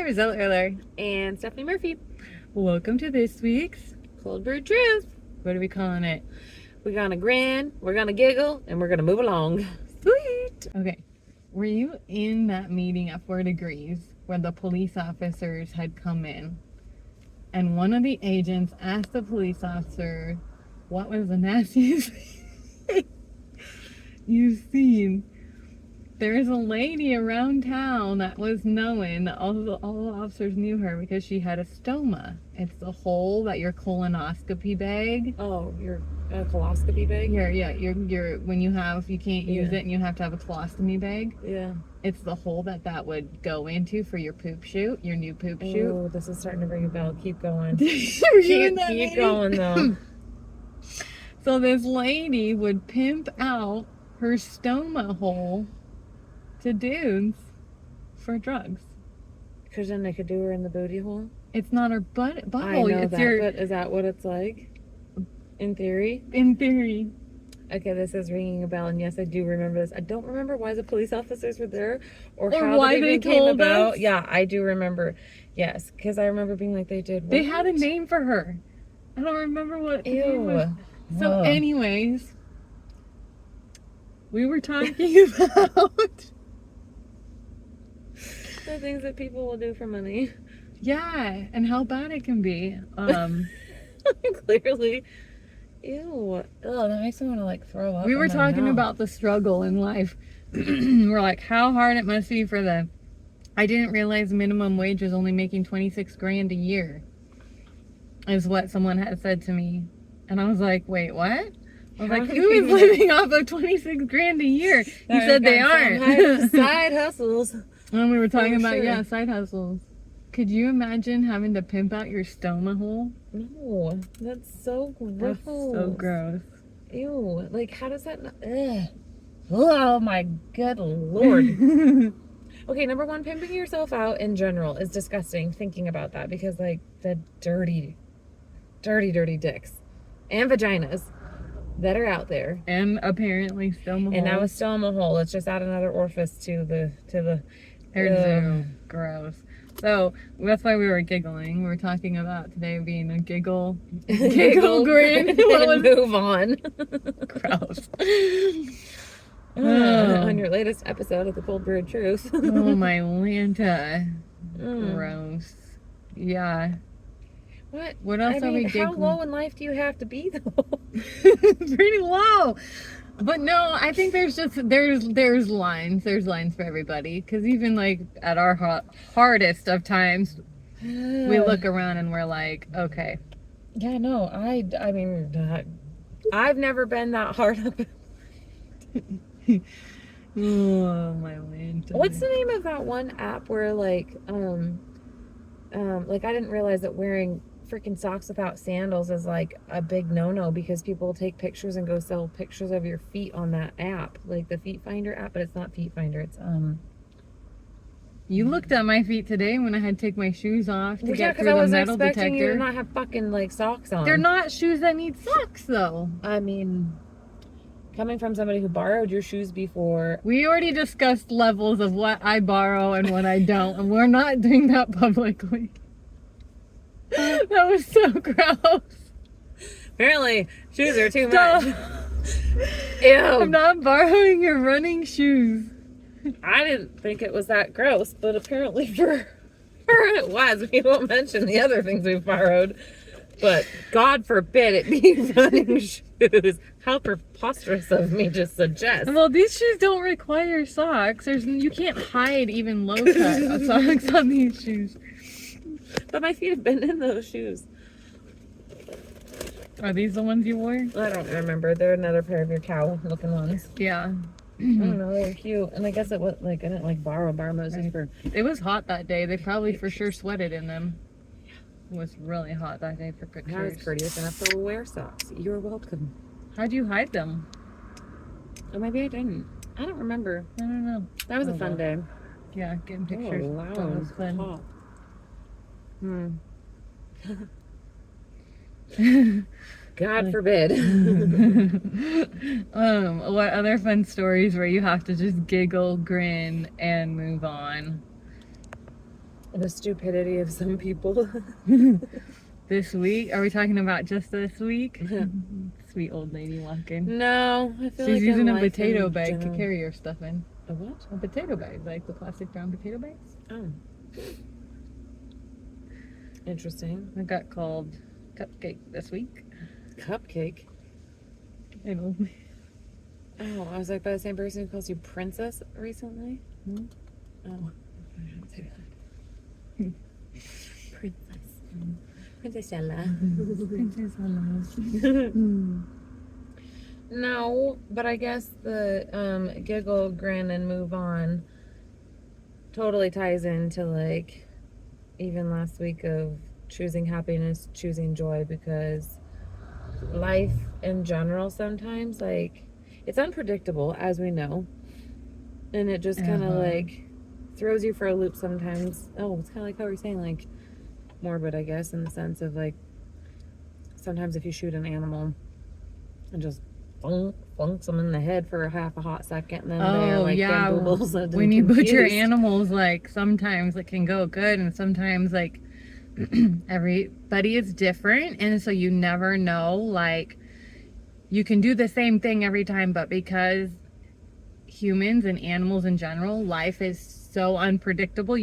Hi, ℹ𝕑𝕬𝕦 And Stephanie Murphy. Welcome to this week's Cold Brew Truth. What are we calling it? We're gonna grin, we're gonna giggle, and we're gonna move along. Sweet! Okay, were you in that meeting at 4 Degrees where the police officers had come in and one of the agents asked the police officer what was the nastiest thing you've seen? There's a lady around town that was known, all the officers knew her because she had a stoma. It's the hole that your colonoscopy bag. Oh, your coloscopy bag? Your when you can't use it and you have to have a colostomy bag. Yeah. It's the hole that would go into for your poop chute, your new poop chute. Oh, this is starting to ring a bell. Keep going. keep going though. So this lady would pimp out her stoma hole to dudes for drugs. Because then they could do her in the booty hole? It's not her butthole. I know but is that what it's like? In theory? In theory. Okay, this is ringing a bell, and yes, I do remember this. I don't remember why the police officers were there or how why they they came told about. us. Yeah, I do remember. Yes, because I remember being like, they did what? They had a name for her. I don't remember what the name was. Ew. So Whoa. anyways, we were talking about the things that people will do for money. yeah, and how bad it can be. Clearly. Ew. Oh, that makes me want to like throw up. We were talking about the struggle in life. We're like, how hard it must be for them. I didn't realize minimum wage was only making 26 grand a year, is what someone had said to me. And I was like, wait, what? I was like, who is living off of 26 grand a year? He said they aren't. Side hustles. And we were talking about, side hustles. Could you imagine having to pimp out your stoma hole? No, that's so gross. That's so gross. Ew, like how does that not, ugh. Oh my good Lord. Okay, number one, pimping yourself out in general is disgusting thinking about that, because like the dirty dicks and vaginas that are out there. And apparently stoma hole. And now a stoma hole. Let's just add another orifice to the gross. So that's why we were giggling. We were talking about today being a giggle grin. And move on. Gross. On your latest episode of the Cold Brew Truth. Oh my Lanta. Gross. Yeah. What else are we giggling? How low in life do you have to be though? Pretty low. But no, I think there's lines. There's lines for everybody. Because even like at our hardest of times, we look around and we're like, okay. Yeah, no, I mean, I've never been that hard up. Oh my land. What's the name of that one app where like I didn't realize that wearing freaking socks without sandals is like a big no-no, because people take pictures and go sell pictures of your feet on that app, like the Feet Finder app, but it's not Feet Finder, it's You looked at my feet today when I had to take my shoes off to get through the metal detector. I was expecting you to not have fucking like socks on. They're not shoes that need socks though. I mean, coming from somebody who borrowed your shoes before. We already discussed levels of what I borrow and what I don't, and we're not doing that publicly. That was so gross. Apparently, shoes are too much. Ew. I'm not borrowing your running shoes. I didn't think it was that gross, but apparently for her it was. We won't mention the other things we've borrowed, but God forbid it be running shoes. How preposterous of me to suggest. Well, these shoes don't require socks. You can't hide even low-cut socks on these shoes. But my feet have been in those shoes. Are these the ones you wore? I don't remember. They're another pair of your cow-looking ones. Yeah. I don't know. They were cute. And I guess it was like, I didn't like borrow those for. It was hot that day. They probably for sure sweated in them. It was really hot that day for pictures. I was courteous enough to wear socks. You're welcome. How'd you hide them? Or maybe I didn't. I don't remember. I don't know. That was a fun day. Yeah, getting pictures. Oh, wow. That was fun. God forbid. What other fun stories where you have to just giggle, grin, and move on? The stupidity of some people. This week? Are we talking about just this week? Sweet old lady walking. No, I feel She's like using in a life potato in bag to general. carry her stuff in. A what? A potato bag, like the plastic brown potato bags. Oh. Interesting. I got called cupcake this week. Cupcake? I know. Oh, I was like, by the same person who calls you princess recently? Hmm? Oh. I shouldn't say that. Princess. Princess Ella. Princess Ella. No, but I guess the giggle, grin, and move on totally ties into like even last week of choosing happiness, choosing joy, because life in general sometimes like it's unpredictable, as we know, and it just kind of like throws you for a loop sometimes. Oh, it's kind of like how we're saying, like morbid, I guess, in the sense of like sometimes if you shoot an animal and just funks them in the head for a hot second, and then they're like bamboozles and when you butcher confused. animals, like sometimes it can go good and sometimes like everybody is different, and so you never know, like you can do the same thing every time, but because humans and animals in general, life is so unpredictable,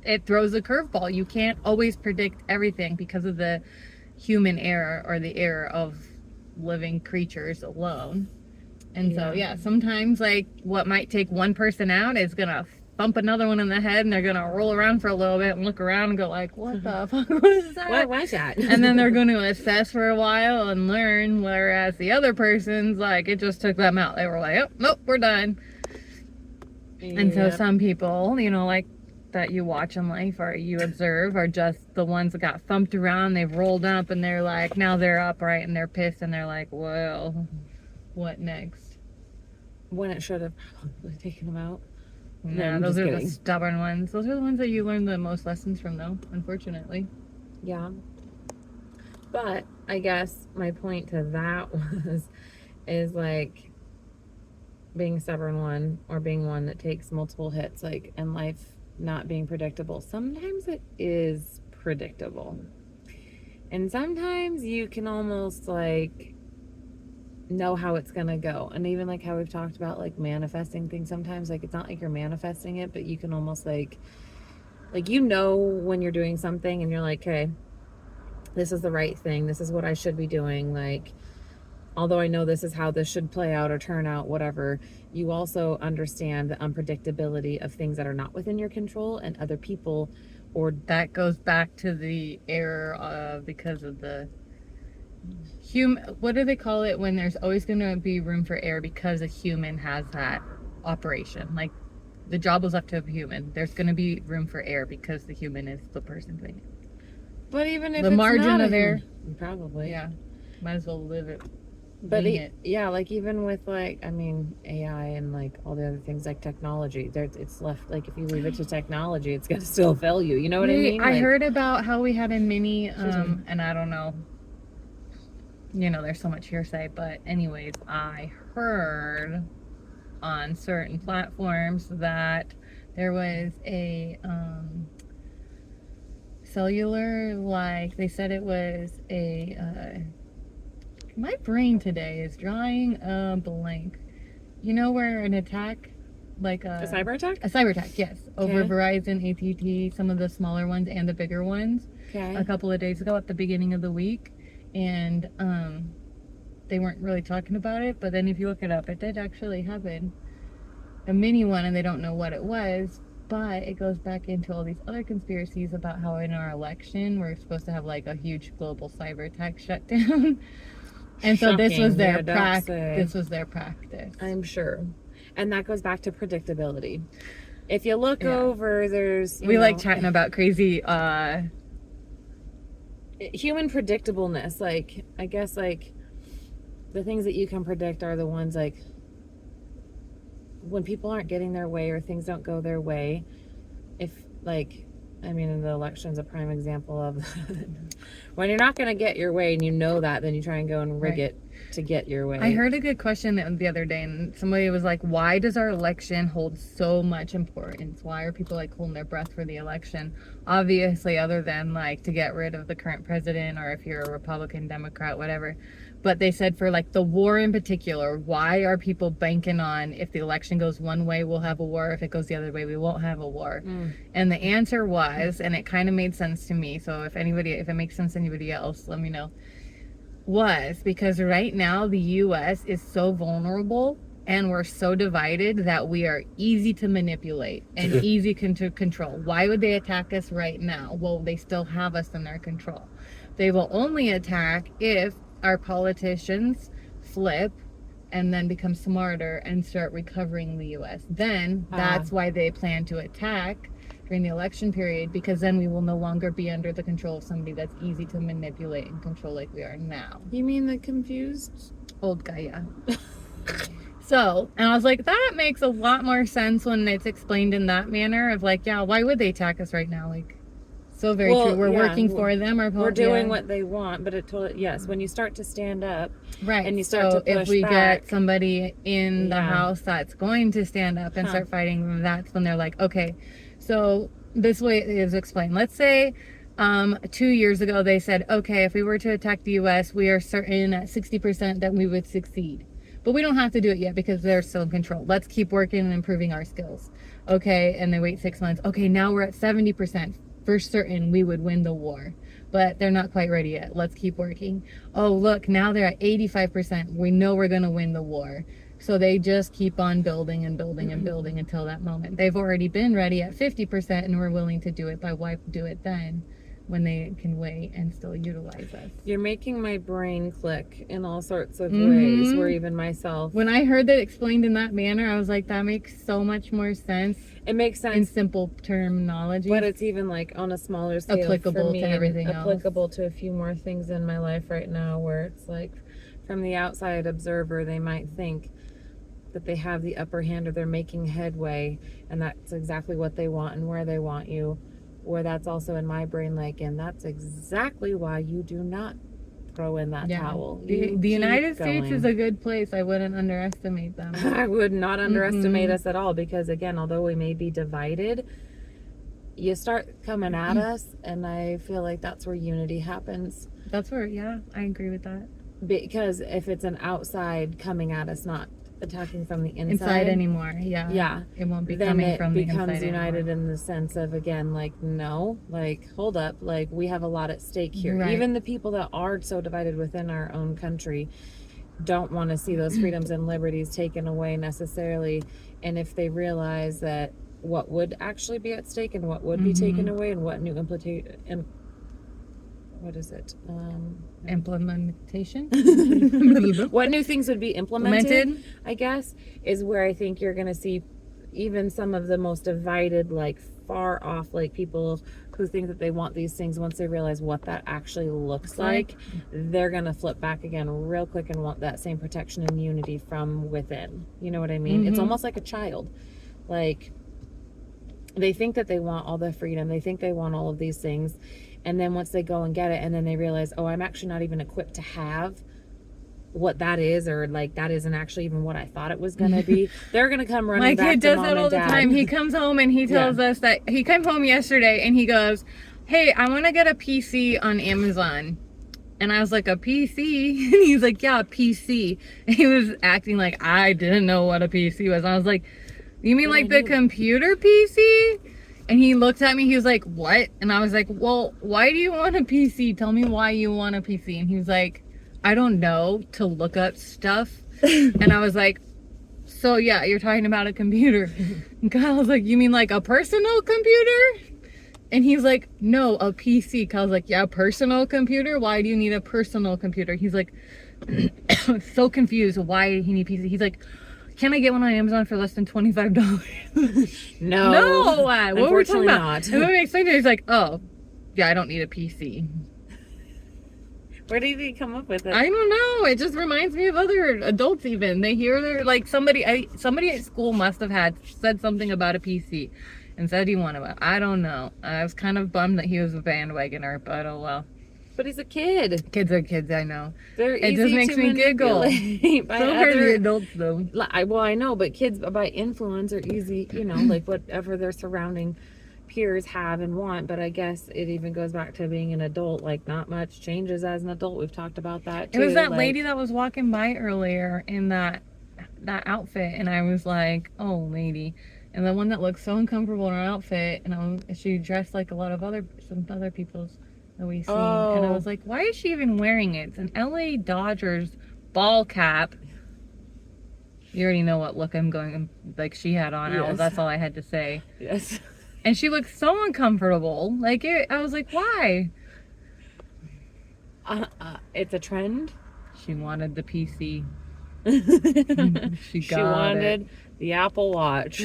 it throws a curveball. You can't always predict everything because of the human error or the error of living creatures alone. And so sometimes like what might take one person out is gonna bump another one in the head, and they're gonna roll around for a little bit and look around and go like, what the fuck was that? What was that? And then they're going to assess for a while and learn, whereas the other person's like, it just took them out. They were like, oh, nope, we're done. And so some people, you know, like that you watch in life or you observe are just the ones that got thumped around, they've rolled up, and they're like, now they're upright and they're pissed and they're like, well, what next? When it should have probably taken them out. Yeah, those are the stubborn ones. Those are the ones that you learn the most lessons from, though, unfortunately. Yeah. But I guess my point to that is like being a stubborn one, or being one that takes multiple hits, like in life not being predictable. Sometimes it is predictable. And sometimes you can almost like know how it's gonna go. And even like how we've talked about like manifesting things, sometimes like it's not like you're manifesting it, but you can almost like you know when you're doing something and you're like, okay, this is the right thing, this is what I should be doing, like although I know this is how this should play out or turn out, whatever, you also understand the unpredictability of things that are not within your control and other people. Or that goes back to the error because of the what do they call it when there's always going to be room for error because a human has that operation? Like the job was left to a human. There's going to be room for error because the human is the person doing it. But even if the it's margin not of error, probably, yeah, might as well live it. But yeah, like even with like, I mean, AI and like all the other things like technology, it's left, like if you leave it to technology, it's gonna still fail you. You know what I mean? I like, heard about how we had a mini, and I don't know, you know, there's so much hearsay, but anyways, I heard on certain platforms that there was a cellular, like they said it was a my brain today is drawing a blank. You know where an attack, like a cyber attack? A cyber attack, yes. Over Verizon, AT&T, some of the smaller ones and the bigger ones. Okay. A couple of days ago at the beginning of the week. And they weren't really talking about it. But then if you look it up, it did actually happen. A mini one, and they don't know what it was. But it goes back into all these other conspiracies about how in our election, we're supposed to have like a huge global cyber attack shutdown. And so this was their practice. This was their practice. I'm sure. And that goes back to predictability. If you look over, there's... we like chatting about crazy... human predictableness. Like, I guess, like, the things that you can predict are the ones, like, when people aren't getting their way or things don't go their way, if, like, I mean, the election's a prime example of when you're not going to get your way and you know that, then you try and go and rig it to get your way. I heard a good question the other day, and somebody was like, why does our election hold so much importance? Why are people like holding their breath for the election? Obviously, other than like to get rid of the current president, or if you're a Republican, Democrat, whatever. But they said for like the war in particular, why are people banking on if the election goes one way, we'll have a war. If it goes the other way, we won't have a war. And the answer was, and it kind of made sense to me. So if it makes sense to anybody else, let me know. Was because right now the U.S. is so vulnerable and we're so divided that we are easy to manipulate and easy to control. Why would they attack us right now? Well, they still have us in their control. They will only attack if our politicians flip and then become smarter and start recovering the U.S. Then that's why they plan to attack during the election period, because then we will no longer be under the control of somebody that's easy to manipulate and control like we are now. You mean the confused old guy? Yeah. So, and I was like, that makes a lot more sense when it's explained in that manner of like, yeah, why would they attack us right now? Like, so very true. We're working for them. We're doing what they want, but yes, when you start to stand up, right, and you start to push if we back, get somebody in the house that's going to stand up and start fighting them, that's when they're like, okay. So this way it is explained. Let's say 2 years ago they said, okay, if we were to attack the U.S., we are certain at 60% that we would succeed. But we don't have to do it yet because they're still in control. Let's keep working and improving our skills. Okay, and they wait 6 months. Okay, now we're at 70%. For certain we would win the war. But they're not quite ready yet. Let's keep working. Oh, look, now they're at 85%. We know we're going to win the war. So they just keep on building and building and building until that moment. They've already been ready at 50% and we're willing to do it. But why do it then when they can wait and still utilize us? You're making my brain click in all sorts of ways, where even myself... When I heard that explained in that manner, I was like, that makes so much more sense. It makes sense. In simple terminology. But it's even like on a smaller scale applicable for me, to everything else. Applicable to a few more things in my life right now, where it's like, from the outside observer, they might think that they have the upper hand or they're making headway, and that's exactly what they want and where they want you. Where that's also in my brain, like, and that's exactly why you do not throw in that towel. The United States is a good place. I wouldn't underestimate them. I would not underestimate us at all, because again, although we may be divided, you start coming at us, and I feel like that's where unity happens. That's where, I agree with that. Because if it's an outside coming at us, not attacking from the inside anymore, it won't be coming from the inside. Then it becomes united in the sense of, again, like, no, like, hold up, like, we have a lot at stake here. Right. Even the people that are so divided within our own country don't want to see those freedoms and liberties taken away necessarily. And if they realize that what would actually be at stake and what would be taken away, and what new implementation what new things would be implemented, I guess, is where I think you're going to see even some of the most divided, like, far off, like, people who think that they want these things, once they realize what that actually looks like, they're going to flip back again real quick and want that same protection and unity from within. You know what I mean? It's almost like a child. Like, they think that they want all the freedom, they think they want all of these things, and then once they go and get it, and then they realize, oh, I'm actually not even equipped to have what that is, or like, that isn't actually even what I thought it was going to be. They're going to come running back to mom and dad. My kid does that all the time. He comes home and he tells us that he came home yesterday and he goes, hey, I want to get a PC on Amazon. And I was like, a PC? And he's like, yeah, a PC. And he was acting like I didn't know what a PC was. I was like, you mean like the computer PC? And he looked at me, he was like, what? And I was like, well, why do you want a PC? Tell me why you want a PC. And he was like, I don't know, to look up stuff. And I was like, so yeah, you're talking about a computer. And Kyle was like, you mean like a personal computer? And he's like, no, a PC. Kyle's like, yeah, personal computer? Why do you need a personal computer? He's like, so confused why he need PC. He's like, can I get one on Amazon for less than $25? No, what were we talking about? And then we explained it. He's like, oh, yeah, I don't need a PC. Where did he come up with it? I don't know. It just reminds me of other adults. Even they hear they're like somebody at school must have said something about a PC, and said he wanted one. I don't know. I was kind of bummed that he was a bandwagoner, but oh well. But he's a kid. Kids are kids, I know. They're It easy just makes to me giggle. manipulate by So are the other. adults, though. Well, I know, but kids by influence are easy, like whatever their surrounding peers have and want. But I guess it even goes back to being an adult. Like, not much changes as an adult. We've talked about that too. It was that lady that was walking by earlier in that outfit, and I was like, oh, lady. And the one that looked so uncomfortable in her outfit, and she dressed like a lot of some other people's that we seen. And I was like, why is she even wearing it? It's an LA Dodgers ball cap. You already know what look I'm going, like she had on. Yes. That's all I had to say. Yes. And she looked so uncomfortable. Like, I was like, why? It's a trend. She wanted the PC. She wanted the Apple Watch.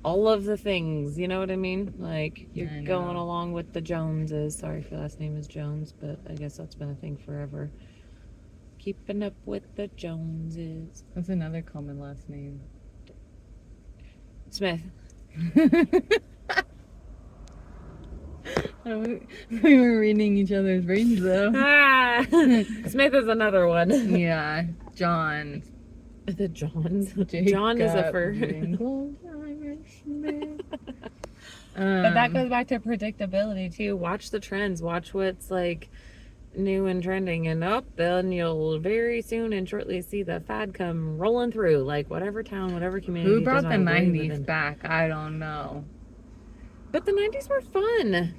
All of the things, you know what I mean? Like, you're going along with the Joneses. Sorry if your last name is Jones, but I guess that's been a thing forever. Keeping up with the Joneses. That's another common last name. Smith. We were reading each other's brains, though. Smith is another one. Yeah, John. The Johns. Jacob John is a fur. But that goes back to predictability too. Watch the trends. Watch what's like new and trending, and then you'll very soon and shortly see the fad come rolling through. Like, whatever town, whatever community. Who brought the does not agree with 90s it. back? I don't know. But the 90s were fun.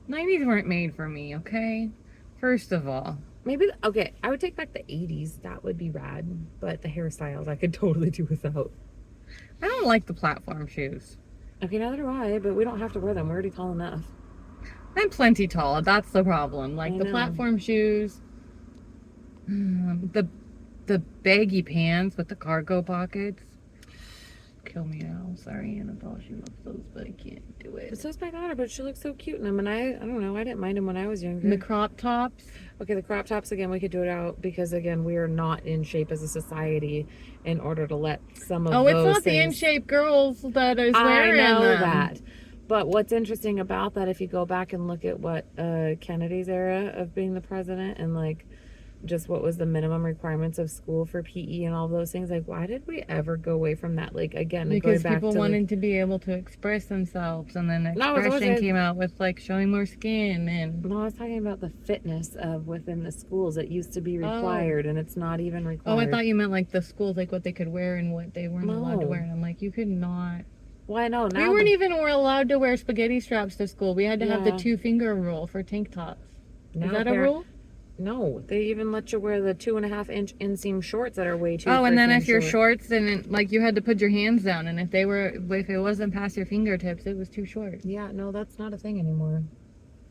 90s weren't made for me, okay? First of all. Maybe, okay, I would take back the 80s. That would be rad. But the hairstyles, I could totally do without. I don't like the platform shoes. Okay, neither do I, but we don't have to wear them. We're already tall enough. I'm plenty tall. That's the problem. Like, I the know. platform shoes, the baggy pants with the cargo pockets. Kill me now. Sorry, Annabelle. She loves those, but I can't do it. So is my daughter, but she looks so cute in them. And I don't know, I didn't mind them when I was younger. And the crop tops. Okay, the crop tops, again, we could do it out because, again, we are not in shape as a society in order to let some of those It's not the things... in-shape girls that is I wearing know them. that. But what's interesting about that, if you go back and look at what Kennedy's era of being the president and, like, just what was the minimum requirements of school for PE and all those things, like, why did we ever go away from that? Like, again, Because going back people to, wanted like, to be able to express themselves, and then No, it expression wasn't. came out with, like, showing more skin and... No, I was talking about the fitness of within the schools. It used to be required, and it's not even required. Oh, I thought you meant, like, the schools, like, what they could wear and what they weren't allowed to No. wear. And I'm like, you could not... Well, I know. Now We weren't even allowed to wear spaghetti straps to school. We had to have the Yeah. 2-finger rule for tank tops. now Is that a parent- rule? No, they even let you wear the 2.5-inch inseam shorts that are way too. Oh, and then freaking if your short. shorts, then like you had to put your hands down, and if it wasn't past your fingertips, it was too short. Yeah, no, that's not a thing anymore.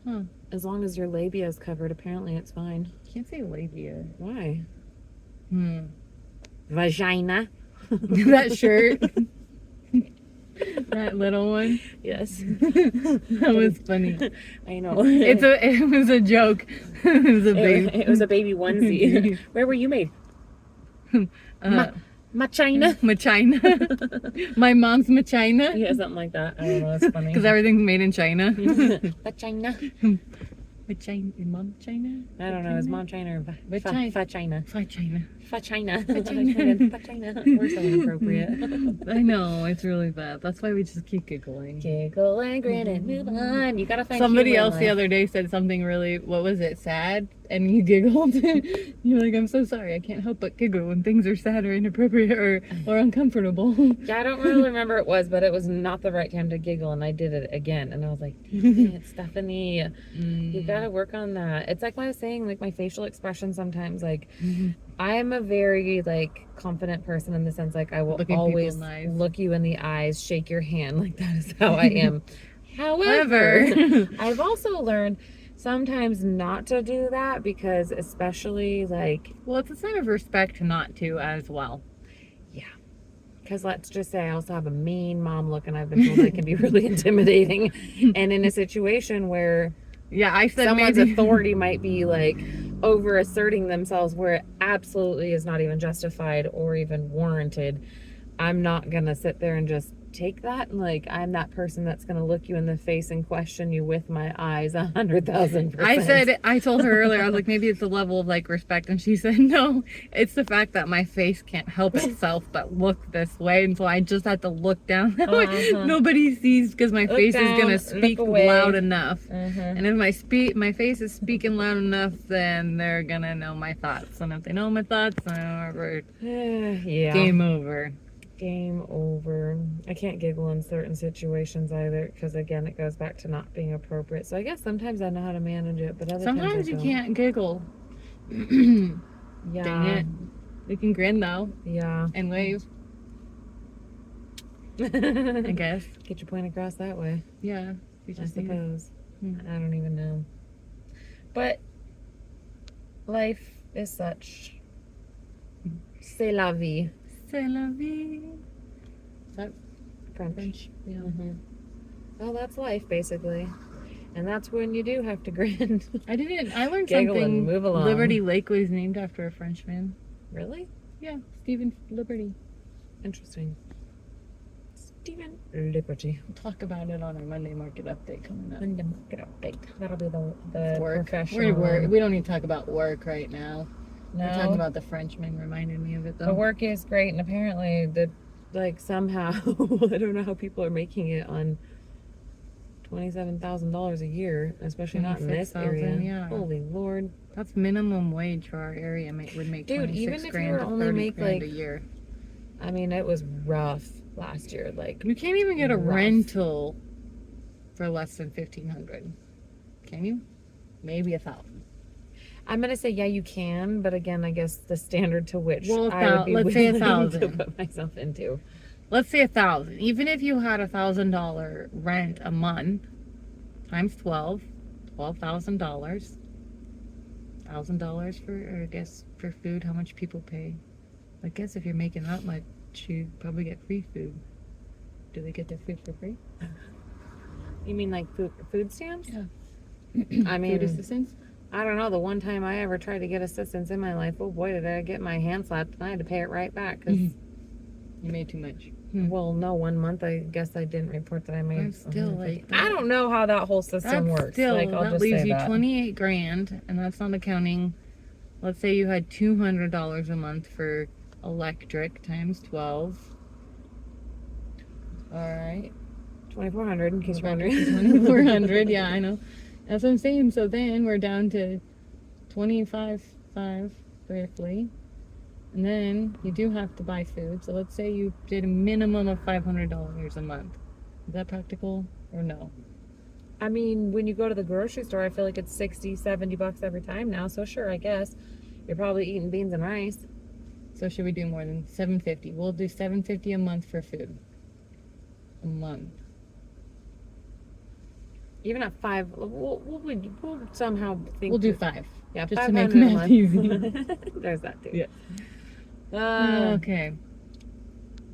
Huh? As long as your labia is covered, apparently it's fine. Can't say labia. Why? That Vagina. shirt. That little one. Yes. That was funny. I know. It was a joke. It was a baby. It was a baby onesie. Where were you made? Machina. Machina. My mom's Machina. Yeah, something like that. I don't know. It's funny. Because everything's made in China. Vagina. Machina. Mom China? I don't know. Is mom China or Vagina. Vagina? China. Vagina. Vagina. Vagina. We're so inappropriate. I know, it's really bad. That's why we just keep giggling. Giggle and grin and move on. You gotta find Somebody humor in else the life. other day said something really, what was it, sad? And you giggled. You're like, I'm so sorry. I can't help but giggle when things are sad or inappropriate or uncomfortable. Yeah, I don't really remember it was, but it was not the right time to giggle, and I did it again. And I was like, dang it, Stephanie, you gotta work on that. It's like what I was saying, like my facial expression sometimes, like I'm a very like confident person in the sense like I will Looking always people in the eyes. look you in the eyes, shake your hand, like that is how I am. However, I've also learned sometimes not to do that because especially like Well, it's a sign of respect not to as well. because let's just say I also have a mean mom look, and I've been told it can be really intimidating. And in a situation where Yeah, I said someone's maybe... authority might be like over asserting themselves where it absolutely is not even justified or even warranted, I'm not gonna sit there and just take that and like I'm that person that's gonna look you in the face and question you with my eyes 100,000%. I told her earlier, I was like, maybe it's a level of like respect, and she said, no, it's the fact that my face can't help itself but look this way, and so I just have to look down that way. Nobody sees because my face is gonna speak loud enough, and if my face is speaking loud enough, then they're gonna know my thoughts, and if they know my thoughts, then we're game over. Game over. I can't giggle in certain situations either because again it goes back to not being appropriate. So I guess sometimes I know how to manage it, but other sometimes times I you don't. can't giggle. Yeah. Dang it. We can grin though. Yeah. And wave. I guess. Get your point across that way. Yeah. I suppose. I don't even know. But life is such. C'est la vie. C'est la vie. Is that French? Yeah. Well, that's life basically, and that's when you do have to grin. I learned Giggle something. and move along. Liberty Lake was named after a Frenchman. Really? Yeah, Stephen Liberty. Interesting. Stephen Liberty. We'll talk about it on our Monday market update coming up. Monday market update. That'll be the Work. professional. We don't need to talk about work right now. No. We're talking about the Frenchman. Reminded me of it though. The work is great, and apparently somehow I don't know how people are making it on $27,000 a year, especially not in this area. Yeah. Holy Lord, that's minimum wage for our area. Would make dude. 26 Even if you grand were to only 30 make grand like a year. I mean, it was rough last year. Like you can't even get a rental for less than $1,500. Can you? Maybe $1,000. I'm gonna say yeah, you can, but again, I guess the standard to which well, I would be let's say willing to $1,000. put myself into. Let's say $1,000. Even if you had $1,000 rent a month, times 12, $12,000. $1,000 for, I guess, for food. How much people pay? I guess if you're making that much, you probably get free food. Do they get their food for free? You mean like food stamps? Yeah. I mean, food assistance. I don't know. The one time I ever tried to get assistance in my life, oh boy, did I get my hand slapped, and I had to pay it right back because you made too much. Well, no, 1 month I guess I didn't report that I made. I'm still like I don't know how that whole system works. Still, like, I'll that just leaves say you that. 28 grand, and that's not accounting. Let's say you had $200 a month for electric times 12. All right, 2,400 in case you're wondering. 2,400. Yeah, I know. That's what I'm saying. So then we're down to 25.5 roughly. And then you do have to buy food. So let's say you did a minimum of $500 a month. Is that practical or no? I mean, when you go to the grocery store, I feel like it's 60, 70 bucks every time now. So sure, I guess you're probably eating beans and rice. So should we do more than $750? We'll do $750 a month for food. A month. Even at 5, we'll somehow think. We'll do 5. Yeah, just to make math easy. There's that too. Yeah. Okay.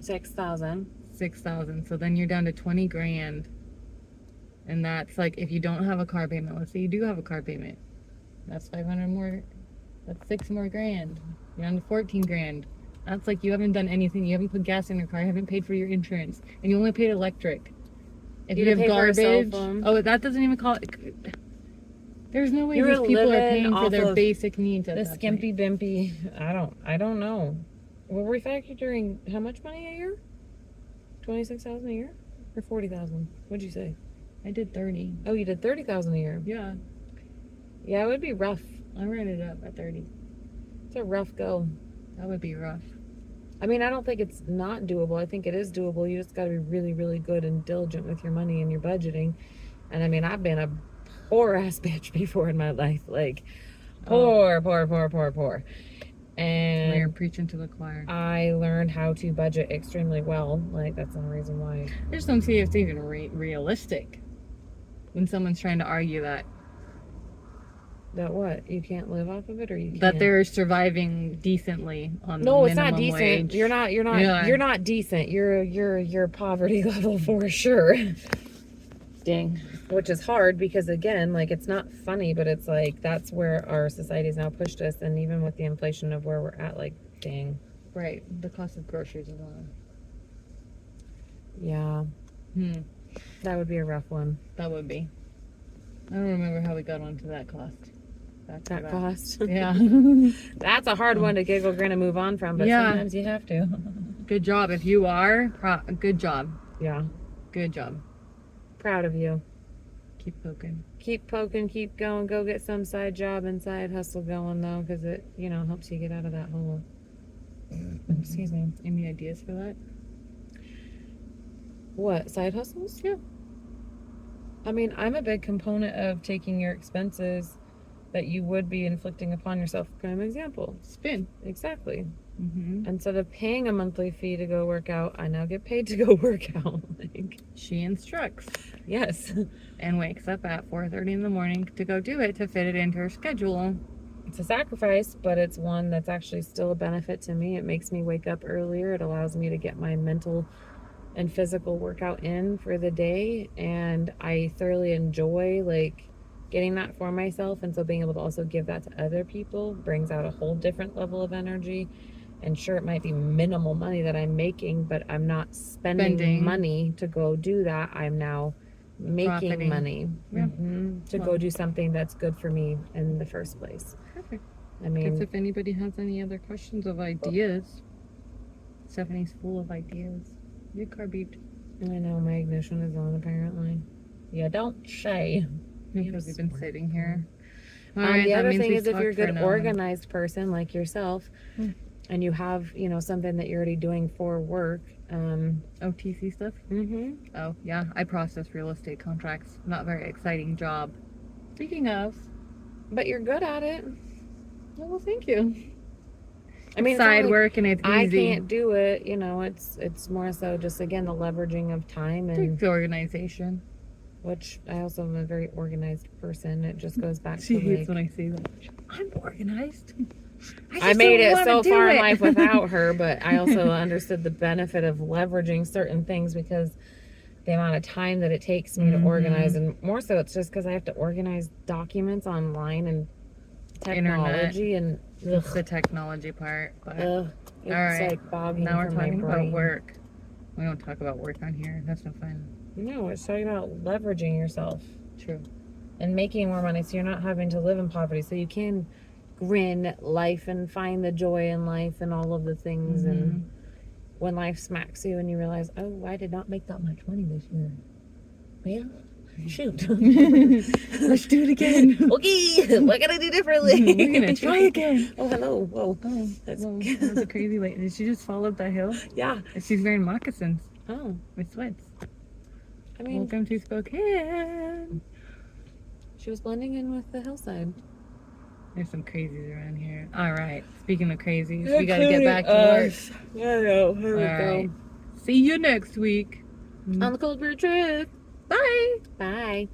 6,000. 6,000. So then you're down to 20 grand. And that's like if you don't have a car payment. Let's say you do have a car payment. That's 500 more. That's 6 more grand. You're down to 14 grand. That's like you haven't done anything. You haven't put gas in your car. You haven't paid for your insurance. And you only paid electric. If you have garbage. Oh, that doesn't even call it. There's no way these people are paying for their basic needs at the that skimpy bimpy. I don't know. Well, we're factoring how much money a year? 26,000 a year or 40,000? What'd you say? I did 30. Oh, you did 30,000 a year. Yeah. Yeah, it would be rough. I ran it up at 30. It's a rough go. That would be rough. I mean, I don't think it's not doable. I think it is doable. You just got to be really, really good and diligent with your money and your budgeting. And I mean, I've been a poor ass bitch before in my life. Like, poor. And you're preaching to the choir. I learned how to budget extremely well. Like, that's the reason why. I just don't see if it's even realistic when someone's trying to argue that. That what? You can't live off of it, or you can't? That they're surviving decently on the No, it's minimum not decent. wage. You're not decent. You're poverty level for sure. Dang. Which is hard because again, like, it's not funny, but it's like that's where our society's now pushed us, and even with the inflation of where we're at, like, dang. Right. The cost of groceries is on. Yeah, that would be a rough one. That would be. I don't remember how we got onto that cost. That cost. Yeah. That's a hard one to giggle, grin, and move on from, but Yeah. sometimes you have to. Good job. If you are, good job. Yeah. Good job. Proud of you. Keep poking. Keep poking, keep going. Go get some side job and side hustle going, though, because it, helps you get out of that hole. Excuse me. Any ideas for that? What, side hustles? Yeah. I mean, I'm a big component of taking your expenses that you would be inflicting upon yourself. Prime example. Spin. Exactly. Mm-hmm. Instead of paying a monthly fee to go work out, I now get paid to go work out. She instructs. Yes. And wakes up at 4:30 in the morning to go do it, to fit it into her schedule. It's a sacrifice, but it's one that's actually still a benefit to me. It makes me wake up earlier. It allows me to get my mental and physical workout in for the day, and I thoroughly enjoy getting that for myself. And so being able to also give that to other people brings out a whole different level of energy. And sure, it might be minimal money that I'm making, but I'm not spending money to go do that. I'm now making Profiting. money to go do something that's good for me in the first place. Perfect. I mean, Guess if anybody has any other questions of ideas, Stephanie's full of ideas. Your car beeped. I know my ignition is on apparently. Yeah, don't say. Because we've been sitting here. The other thing is, if you're a good organized person like yourself, and you have, something that you're already doing for work. OTC stuff? Oh, yeah. I process real estate contracts. Not very exciting job. Speaking of. But you're good at it. Yeah, well, thank you. I mean, side work and it's easy. I can't do it. It's more so just, again, the leveraging of time and the organization. Which I also am a very organized person. It just goes back she to hates when I say that. I'm organized. I made it so far in life without her, but I also understood the benefit of leveraging certain things because the amount of time that it takes me to organize, and more so it's just because I have to organize documents online and technology. Internet. And it's the technology part. But it's all right. like bogging now we're for my talking brain. about work. We don't talk about work on here. That's no fun. No, it's talking about leveraging yourself. True. And making more money so you're not having to live in poverty. So you can grin at life and find the joy in life and all of the things. And when life smacks you and you realize, oh, I did not make that much money this year. Well, shoot. Let's do it again. Okay, what can I do differently? We're gonna try again. Oh, hello. Whoa. Oh, that was a crazy lady. Did she just fall up that hill? Yeah. She's wearing moccasins. Oh. With sweats. I mean, welcome to Spokane. She was blending in with the hillside. There's some crazies around here. All right. Speaking of crazies, we gotta get back to work. Yeah, no. Here we go. See you next week On the Cold Brew Trip. Bye. Bye.